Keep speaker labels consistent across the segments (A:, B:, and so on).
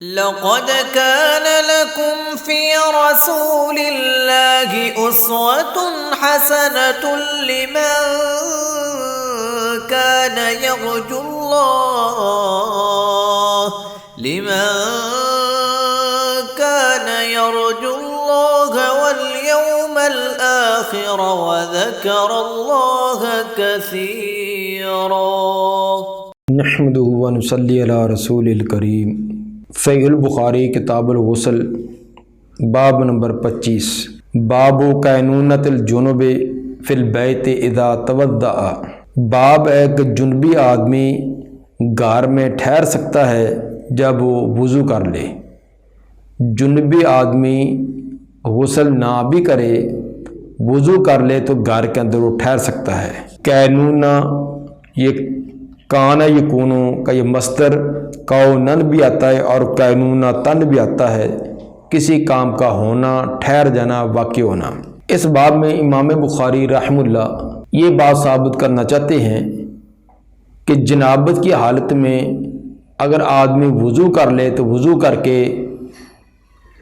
A: لقد كان لكم في رسول الله أسوة حسنة لمن كان يرجو الله واليوم الآخر وذكر الله كثيرا
B: نحمده ونصلي على رسول الکریم۔ صحیح البخاری کتاب الغسل باب نمبر 25 باب کینونۃ الجنب فی البیت اذا توضأ۔ باب ہے کہ جنبی آدمی گھر میں ٹھہر سکتا ہے جب وہ وضو کر لے۔ جنبی آدمی غسل نہ بھی کرے وضو کر لے تو گھر کے اندر وہ ٹھہر سکتا ہے۔ کینونہ یہ کانا یکونو کا یہ مصدر کونن بھی آتا ہے اور کینونہ تن بھی آتا ہے، کسی کام کا ہونا، ٹھہر جانا، واقع ہونا۔ اس باب میں امام بخاری رحمہ اللہ یہ بات ثابت کرنا چاہتے ہیں کہ جنابت کی حالت میں اگر آدمی وضو کر لے تو وضو کر کے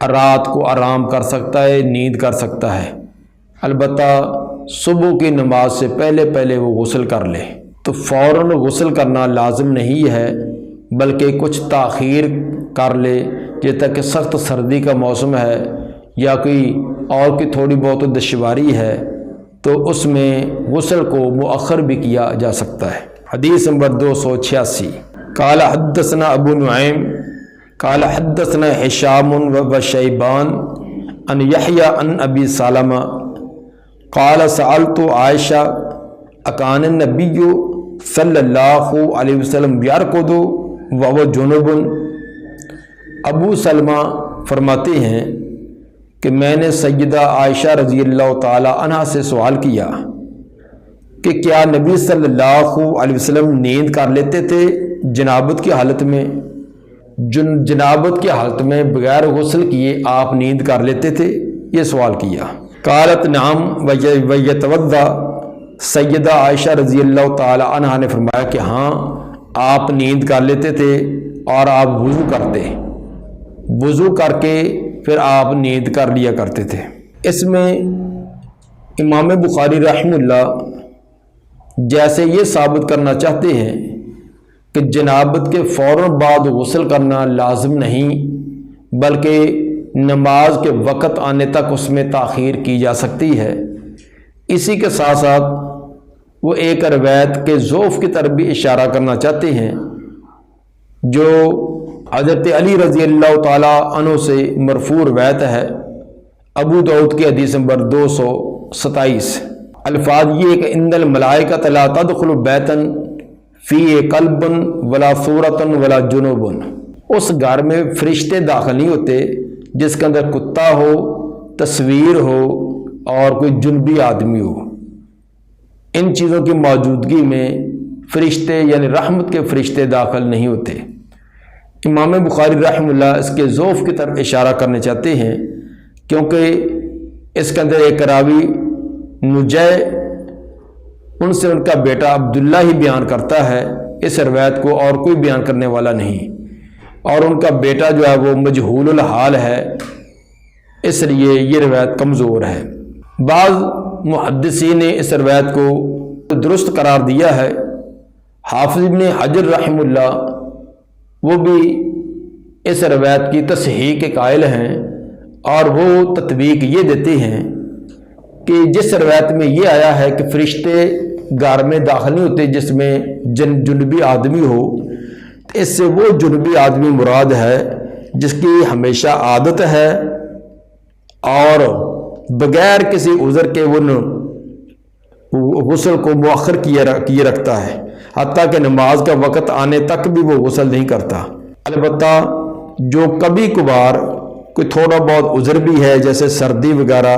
B: رات کو آرام کر سکتا ہے، نیند کر سکتا ہے، البتہ صبح کی نماز سے پہلے وہ غسل کر لے تو فوراً غسل کرنا لازم نہیں ہے، بلکہ کچھ تاخیر کر لے جب تک کہ سخت سردی کا موسم ہے یا کوئی اور کی تھوڑی بہت دشواری ہے تو اس میں غسل کو مؤخر بھی کیا جا سکتا ہے۔ حدیث نمبر 286 قال حدثنا ابو نعیم قال حدثنا ہشام و شیبان عن یحیی عن ابی سلمہ قال سألت عائشہ اکان النبی صلی اللہ علیہ وسلم یرقد وهو جنب۔ ابو سلمہ فرماتے ہیں کہ میں نے سیدہ عائشہ رضی اللہ تعالی عنہ سے سوال کیا کہ کیا نبی صلی اللہ علیہ وسلم نیند کر لیتے تھے جنابت کی حالت میں؟ جنابت کی حالت میں بغیر غسل کیے آپ نیند کر لیتے تھے؟ یہ سوال کیا۔ قالت نعم ویتوضا۔ سیدہ عائشہ رضی اللہ تعالی عنہ نے فرمایا کہ ہاں آپ نیند کر لیتے تھے اور آپ وضو کرتے، وضو کر کے پھر آپ نیند کر لیا کرتے تھے۔ اس میں امام بخاری رحمہ اللہ جیسے یہ ثابت کرنا چاہتے ہیں کہ جنابت کے فوراً بعد غسل کرنا لازم نہیں، بلکہ نماز کے وقت آنے تک اس میں تاخیر کی جا سکتی ہے۔ اسی کے ساتھ ساتھ وہ ایک روایت کے ضعف کی طرف بھی اشارہ کرنا چاہتے ہیں جو حضرت علی رضی اللہ تعالی عنہ سے مرفوع روایت ہے، ابو داؤد کی حدیث نمبر 227۔ الفاظ یہ کہ ان الملائکۃ لا تدخل بیتا فی قلب ولا صورۃ ولا جنوب۔ اس گھر میں فرشتے داخل نہیں ہوتے جس کے اندر کتا ہو، تصویر ہو اور کوئی جنبی آدمی ہو۔ ان چیزوں کی موجودگی میں فرشتے یعنی رحمت کے فرشتے داخل نہیں ہوتے۔ امام بخاری رحمہ اللہ اس کے ضعف کی طرف اشارہ کرنے چاہتے ہیں کیونکہ اس کے اندر ایک راوی نجے ان سے ان کا بیٹا عبداللہ ہی بیان کرتا ہے، اس روایت کو اور کوئی بیان کرنے والا نہیں، اور ان کا بیٹا جو ہے وہ مجہول الحال ہے، اس لیے یہ روایت کمزور ہے۔ بعض محدثین نے اس روایت کو درست قرار دیا ہے۔ حافظ ابن حجر رحمہ اللہ وہ بھی اس روایت کی تصحیح کے قائل ہیں اور وہ تطبیق یہ دیتے ہیں کہ جس روایت میں یہ آیا ہے کہ فرشتے گھر میں داخل نہیں ہوتے جس میں جنبی آدمی ہو، اس سے وہ جنبی آدمی مراد ہے جس کی ہمیشہ عادت ہے اور بغیر کسی عذر کے وہ غسل کو مؤخر کیے رکھتا ہے، حتیٰ کہ نماز کا وقت آنے تک بھی وہ غسل نہیں کرتا۔ البتہ جو کبھی کبھار کوئی تھوڑا بہت عذر بھی ہے جیسے سردی وغیرہ،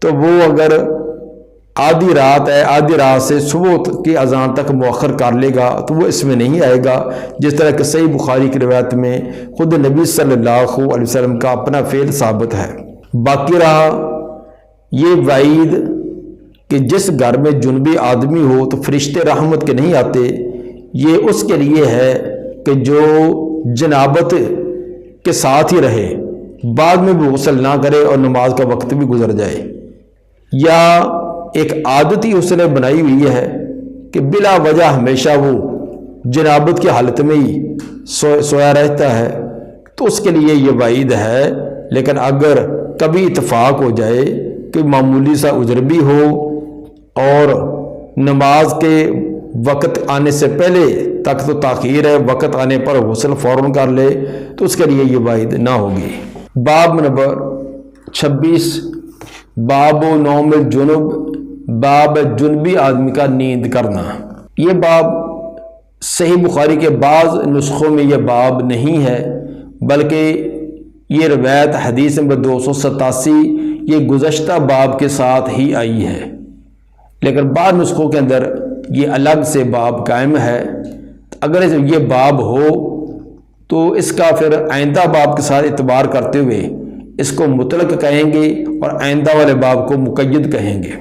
B: تو وہ اگر آدھی رات ہے، آدھی رات سے صبح کی اذان تک مؤخر کر لے گا تو وہ اس میں نہیں آئے گا، جس طرح کہ صحیح بخاری کی روایت میں خود نبی صلی اللہ علیہ وسلم کا اپنا فعل ثابت ہے۔ باقی رہا یہ وعید کہ جس گھر میں جنبی آدمی ہو تو فرشتے رحمت کے نہیں آتے، یہ اس کے لیے ہے کہ جو جنابت کے ساتھ ہی رہے، بعد میں بھی غسل نہ کرے اور نماز کا وقت بھی گزر جائے، یا ایک عادت ہی اس نے بنائی ہوئی ہے کہ بلا وجہ ہمیشہ وہ جنابت کی حالت میں ہی سویا رہتا ہے، تو اس کے لیے یہ وعید ہے۔ لیکن اگر کبھی اتفاق ہو جائے کہ معمولی سا عذر بھی ہو اور نماز کے وقت آنے سے پہلے تک تو تاخیر ہے، وقت آنے پر غسل فوراً کر لے، تو اس کے لیے یہ وعید نہ ہوگی۔ باب نمبر 26، باب نوم الجنب، باب جنبی آدمی کا نیند کرنا۔ یہ باب صحیح بخاری کے بعض نسخوں میں یہ باب نہیں ہے، بلکہ یہ روایت حدیث نمبر 287 یہ گزشتہ باب کے ساتھ ہی آئی ہے، لیکن بعض نسخوں کے اندر یہ الگ سے باب قائم ہے۔ اگر یہ باب ہو تو اس کا پھر آئندہ باب کے ساتھ اعتبار کرتے ہوئے اس کو مطلق کہیں گے اور آئندہ والے باب کو مقید کہیں گے۔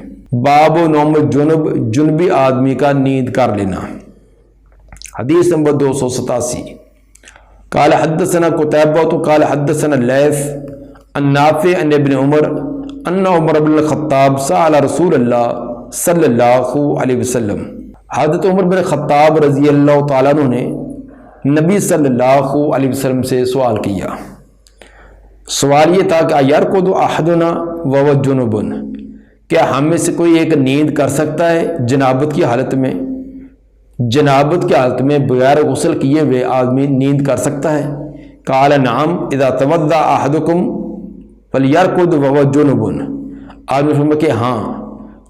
B: باب نوم الجنب، جنبی آدمی کا نیند کر لینا۔ حدیث نمبر 287، قال حدثنا قتيبة قال حدثنا الليث عن نافع عن ابن عمر ان عمر بن الخطاب سأل رسول اللہ صلی اللہ علیہ وسلم، حضرت عمر بن خطاب رضی اللہ تعالیٰ عنہ نے نبی صلی اللہ علیہ وسلم سے سوال کیا۔ سوال یہ تھا کہ یرقد احدنا وهو جنب، کیا ہم میں سے کوئی ایک نیند کر سکتا ہے جنابت کی حالت میں؟ جنابت کی حالت میں بغیر غسل کیے ہوئے آدمی نیند کر سکتا ہے؟ قال نعم اذا توضأ احدكم فليرقد وهو جنب، آدمی فرمایا کہ ہاں،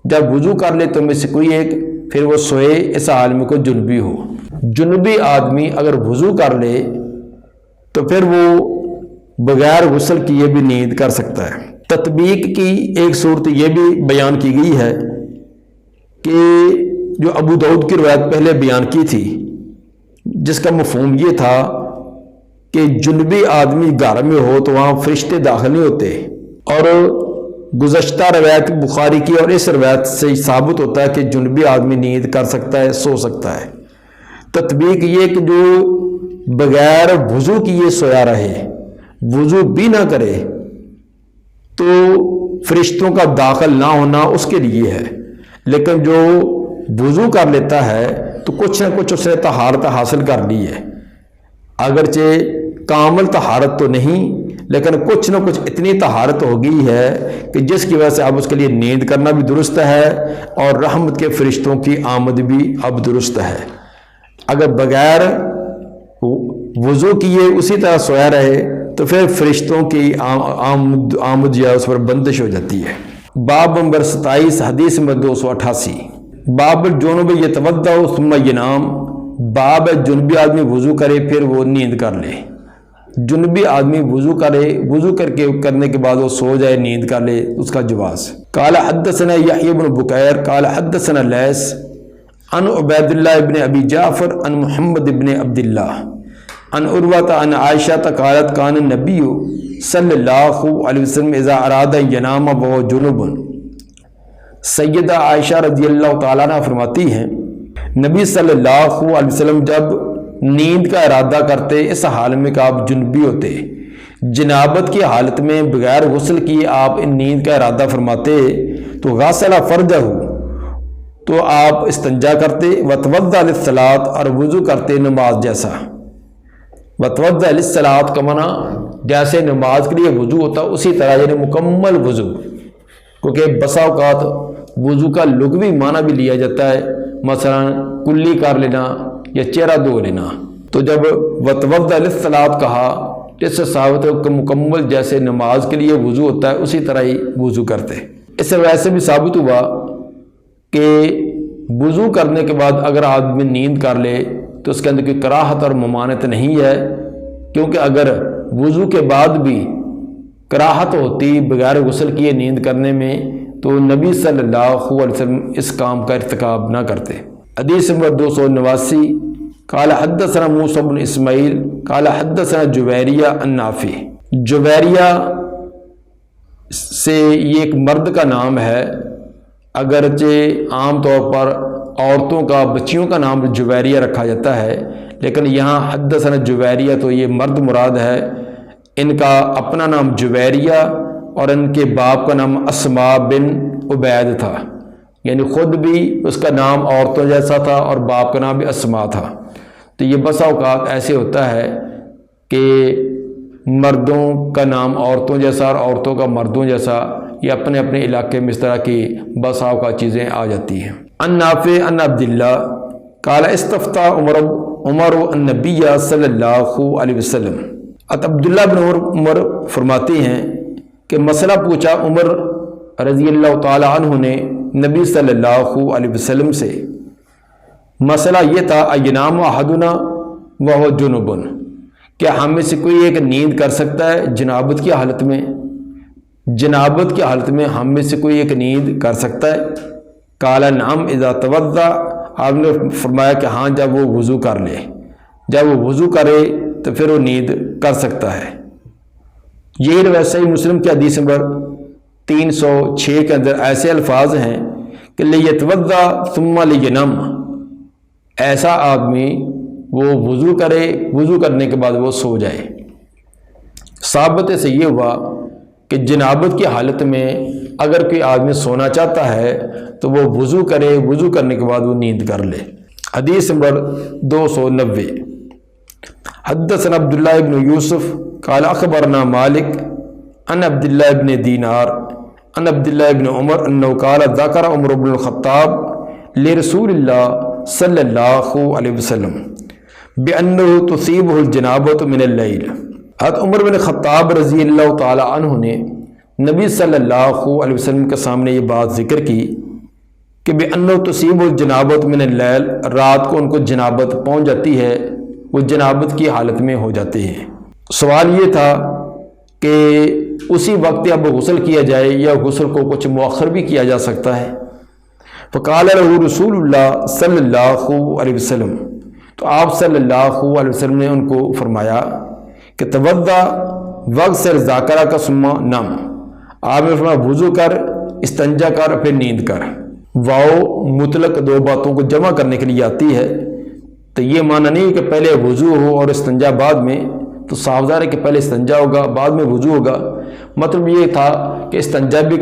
B: جب وضو کر لے تو میں سے کوئی ایک، پھر وہ سوئے اس حال میں کوئی جنبی ہو۔ جنبی آدمی اگر وضو کر لے تو پھر وہ بغیر غسل کیے بھی نیند کر سکتا ہے۔ تطبیق کی ایک صورت یہ بھی بیان کی گئی ہے کہ جو ابو داؤد کی روایت پہلے بیان کی تھی، جس کا مفہوم یہ تھا کہ جنبی آدمی گھر میں ہو تو وہاں فرشتے داخل نہیں ہوتے، اور گزشتہ روایت بخاری کی اور اس روایت سے ثابت ہوتا ہے کہ جنبی آدمی نیند کر سکتا ہے، سو سکتا ہے۔ تطبیق یہ کہ جو بغیر وضو کیے سویا رہے، وضو بھی نہ کرے، تو فرشتوں کا داخل نہ ہونا اس کے لیے ہے، لیکن جو وضو کر لیتا ہے تو کچھ نہ کچھ اس نے طہارت حاصل کر لی ہے، اگرچہ کامل طہارت تو نہیں، لیکن کچھ نہ کچھ اتنی طہارت ہو گئی ہے کہ جس کی وجہ سے اب اس کے لیے نیند کرنا بھی درست ہے اور رحمت کے فرشتوں کی آمد بھی اب درست ہے۔ اگر بغیر وضو کیے اسی طرح سویا رہے تو پھر فرشتوں کی آمد یا اس پر بندش ہو جاتی ہے۔ باب نمبر 27، حدیث نمبر 288، باب الجنب یتوضأ ثم ینام، باب جنبی آدمی وضو کرے پھر وہ نیند کر لے۔ جنبی آدمی وضو کرے، وضو کرنے کے بعد وہ سو جائے، نیند کر لے، اس کا جواز۔ قال حدثنا یحیی بن بکیر قال حدثنا لیث عن عبید اللہ بن ابی جعفر عن محمد بن عبد اللہ عن عروہ عن عائشہ قالت کان النبی صلی اللہ علیہ وسلم اذا اراد ینام وهو جنب، سیدہ عائشہ رضی اللہ تعالیٰ عنہ فرماتی ہیں نبی صلی اللہ علیہ وسلم جب نیند کا ارادہ کرتے اس حال میں کہ آپ جنبی ہوتے، جنابت کی حالت میں بغیر غسل کیے آپ ان نیند کا ارادہ فرماتے، تو غسل فرجہ، تو آپ استنجا کرتے، وتوضأ للصلاۃ، اور وضو کرتے نماز جیسا۔ وتوضأ للصلاۃ کا معنی جیسے نماز کے لیے وضو ہوتا اسی طرح، یعنی مکمل وضو، کیونکہ بسا اوقات وضو کا لغوی معنی بھی لیا جاتا ہے، مثلا کلی کر لینا یا چہرہ دھو لینا، تو جب وتوضأ للصلاۃ کہا جس سے ثابت ہے کہ مکمل جیسے نماز کے لیے وضو ہوتا ہے اسی طرح ہی وضو کرتے۔ اس سے ویسے بھی ثابت ہوا کہ وضو کرنے کے بعد اگر آدمی نیند کر لے تو اس کے اندر کوئی کراہت اور ممانعت نہیں ہے، کیونکہ اگر وضو کے بعد بھی کراہت ہوتی بغیر غسل کیے نیند کرنے میں تو نبی صلی اللہ علیہ وسلم اس کام کا ارتکاب نہ کرتے۔ حدیث نمبر 289، قال حدثنا موسیٰ بن اسماعیل قال حدثنا جویریہ عن نافع۔ جویریہ سے یہ ایک مرد کا نام ہے، اگرچہ عام طور پر عورتوں کا، بچیوں کا نام جویریہ رکھا جاتا ہے، لیکن یہاں حدثنا جویریہ تو یہ مرد مراد ہے، ان کا اپنا نام جویریہ اور ان کے باپ کا نام اسما بن عبید تھا، یعنی خود بھی اس کا نام عورتوں جیسا تھا اور باپ کا نام بھی اسما تھا۔ تو یہ بسا اوقات ایسے ہوتا ہے کہ مردوں کا نام عورتوں جیسا اور عورتوں کا مردوں جیسا، یہ اپنے اپنے علاقے میں اس طرح کی بسا اوقات چیزیں آ جاتی ہیں۔ ان نافع ان عبداللہ قال استفتى عمر النبی صلی اللہ علیہ وسلم۔ عبداللہ بن عمر فرماتے ہیں کہ مسئلہ پوچھا عمر رضی اللہ تعالی عنہ نے نبی صلی اللہ علیہ وسلم سے۔ مسئلہ یہ تھا اینام احدنا وہو جنب، کیا ہم میں سے کوئی ایک نیند کر سکتا ہے جنابت کی حالت میں؟ جنابت کی حالت میں ہم میں سے کوئی ایک نیند کر سکتا ہے؟ قال نعم اذا توضا، آپ نے فرمایا کہ ہاں جب وہ وضو کر لے، جب وہ وضو کرے تو پھر وہ نیند کر سکتا ہے۔ یہی روایت صحیح مسلم کی حدیث نمبر 306 کے اندر ایسے الفاظ ہیں کہ لیتوضا ثم لینم، ایسا آدمی وہ وضو کرے، وضو کرنے کے بعد وہ سو جائے۔ ثابت سے یہ ہوا کہ جنابت کی حالت میں اگر کوئی آدمی سونا چاہتا ہے تو وہ وضو کرے، وضو کرنے کے بعد وہ نیند کر لے۔ حدیث نمبر 290۔ حدثنا عبداللہ ابن یوسف قال اخبرنا مالک عن عبداللہ ابن دینار عن عبداللہ ابن عمر انه قال ذکر عمر بن الخطاب لرسول اللہ صلی اللہ علیہ وسلم بأنه تصیبه الجنابۃ من اللیل۔ حضرت عمر بن خطاب رضی اللہ تعالی عنہ نے نبی صلی اللہ علیہ وسلم کے سامنے یہ بات ذکر کی کہ بأنه تصیبه الجنابۃ من اللیل، رات کو ان کو جنابت پہنچ جاتی ہے، وہ جنابت کی حالت میں ہو جاتے ہیں۔ سوال یہ تھا کہ اسی وقت اب غسل کیا جائے یا غسل کو کچھ مؤخر بھی کیا جا سکتا ہے؟ فقال له رسول اللہ صلی اللہ علیہ وسلم، تو آپ صلی اللہ علیہ وسلم نے ان کو فرمایا کہ توضا واغسل ذاکرہ کا ثم نم، آپ نے فرمایا وضو کر، استنجا کر، پھر نیند کر۔ واو مطلق دو باتوں کو جمع کرنے کے لیے آتی ہے، تو یہ معنی نہیں کہ پہلے وضو ہو اور استنجا بعد میں، تو صاف ظاہر ہے کہ پہلے استنجا ہوگا بعد میں وضو ہوگا۔ مطلب یہ تھا کہ استنجا بھی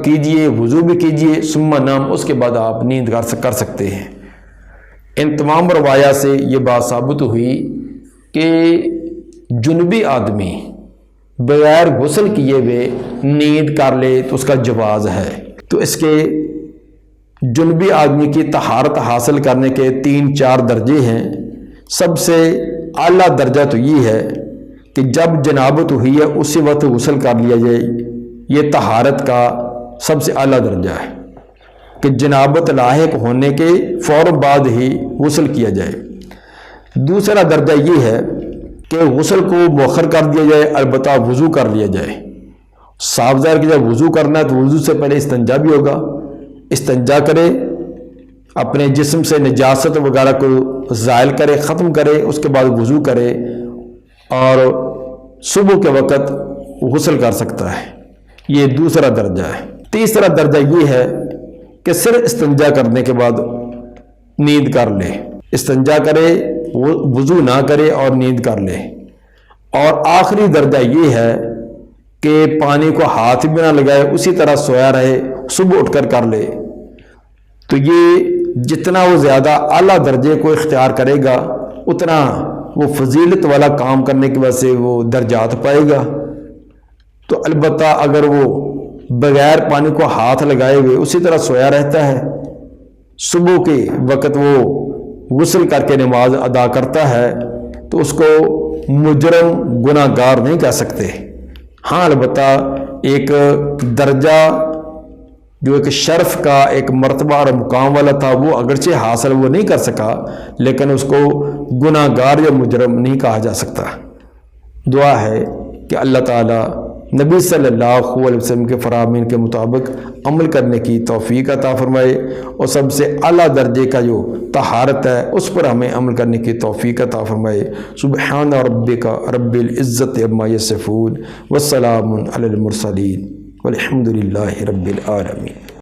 B: کیجئے، وضو بھی کیجئے، ثم نام، اس کے بعد آپ نیند کر سکتے ہیں۔ ان تمام روایات سے یہ بات ثابت ہوئی کہ جنبی آدمی بغیر غسل کیے ہوئے نیند کر لے تو اس کا جواز ہے۔ تو اس کے جنبی آدمی کی طہارت حاصل کرنے کے 3-4 درجے ہیں۔ سب سے اعلیٰ درجہ تو یہ ہے کہ جب جنابت ہوئی ہے اسی وقت غسل کر لیا جائے، یہ طہارت کا سب سے اعلیٰ درجہ ہے کہ جنابت لاحق ہونے کے فوراً بعد ہی غسل کیا جائے۔ دوسرا درجہ یہ ہے کہ غسل کو مؤخر کر دیا جائے، البتہ وضو کر لیا جائے۔ صاف ظاہر کہ جب وضو کرنا ہے تو وضو سے پہلے استنجا بھی ہوگا، استنجا کرے، اپنے جسم سے نجاست وغیرہ کو زائل کرے، ختم کرے، اس کے بعد وضو کرے اور صبح کے وقت غسل کر سکتا ہے۔ یہ دوسرا درجہ ہے۔ تیسرا درجہ یہ ہے کہ صرف استنجا کرنے کے بعد نیند کر لے، استنجا کرے، وضو نہ کرے اور نیند کر لے۔ اور آخری درجہ یہ ہے کہ پانی کو ہاتھ بھی نہ لگائے، اسی طرح سویا رہے، صبح اٹھ کر لے۔ تو یہ جتنا وہ زیادہ اعلیٰ درجے کو اختیار کرے گا اتنا وہ فضیلت والا کام کرنے کی وجہ سے وہ درجات پائے گا۔ تو البتہ اگر وہ بغیر پانی کو ہاتھ لگائے ہوئے اسی طرح سویا رہتا ہے، صبح کے وقت وہ غسل کر کے نماز ادا کرتا ہے، تو اس کو مجرم گناہ گار نہیں کہہ سکتے۔ ہاں البتہ ایک درجہ جو ایک شرف کا ایک مرتبہ اور مقام والا تھا وہ اگرچہ حاصل وہ نہیں کر سکا، لیکن اس کو گناہ گار یا مجرم نہیں کہا جا سکتا۔ دعا ہے کہ اللہ تعالی نبی صلی اللہ علیہ وسلم کے فرامین کے مطابق عمل کرنے کی توفیق عطا فرمائے، اور سب سے اعلیٰ درجے کا جو طہارت ہے اس پر ہمیں عمل کرنے کی توفیق عطا فرمائے۔ سبحان ربک رب العزت عما یصفون والسلام علی المرسلین والحمد للہ رب العالمین۔